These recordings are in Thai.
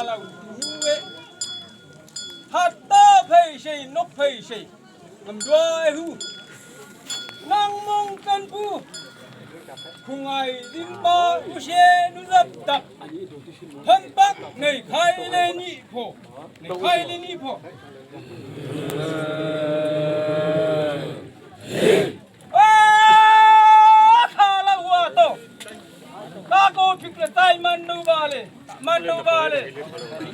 เราเวฮัตตาเพยเชยนกเพยเชยลำด้วยหูนั่งมองกันปูคุงไอดินบาอุเชนุรับตักพันปักในไข่เลนี่พอในไข่เลนี่พอข้าละหัวโตตาโกพิกละใจมันนูบาเล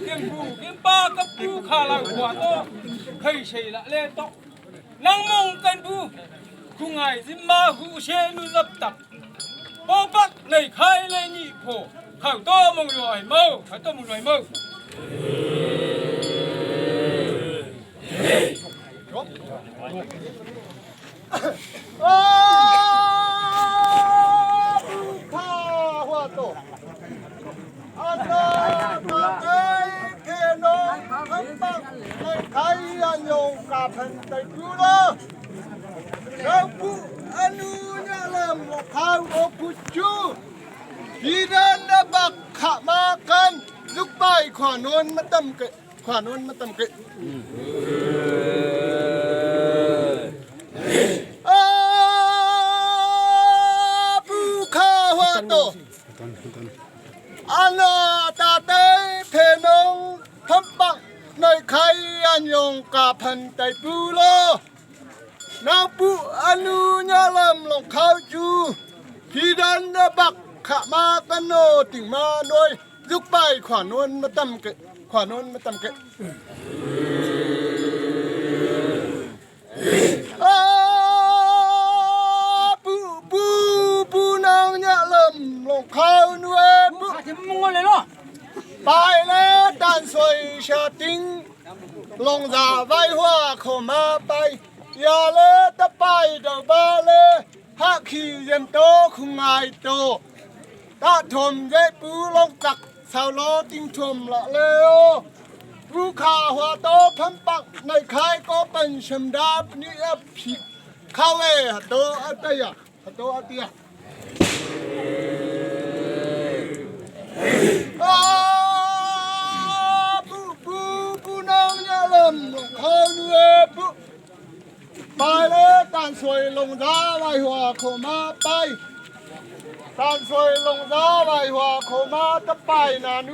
กิมปูกิมปากับปูข้าละหัวโตเคยเชยละเลโตนั่งมองกันปูคุงไอดินบาอุเชนุรับตักพอปักในไข่เลนี่พอข้าวโตมงรวยเมาข้าวโตมงรวยเมาข้าหัวโตอาจารย์ไอ้เกนงคำปักในไข่ยันยงกาพันไตปูโลเราผู้อนุญาลมข้าวโอกุจูที่เดินบักขมากันลุกไปขวานวนมาตำเกะขวานวนมาตำเกะผู้ข้าหัวโตอันตาเตเพนงคำปักในไข่อันยงกาพันไตปูโลนาปูอนุญาลมลงข้าวจูที่เดินบักขมากันโนติงมาโดยลุกไปขวานวนมาตำเกะขวานวนมาตำเกะปูนางเนี่ยเริ่มลงข้าวนัวปูจะมึงอะไรเนาะไปแล้วตันสวยชาติงลงจากไว้หัวเข้ามาไปอย่าเลยตะไปเดาบาเลยฮักขี้เย็นโตคุงไงโตตาทมเย็บปูลงตักสาวล้อติ้งชมละเลวผู้ข่าหัวโตพันปักในคายก็เป็นชมดาบนี่ผิดเข้าเอ๋โตอัตยะโตอัตยะปูนางยาลมเขาเนื้อปูไปเลยตานสวยลงร้าไว้หัวเข้ามาไปตานสวยลงร้าไว้หัวเข้ามาตะไปนานุ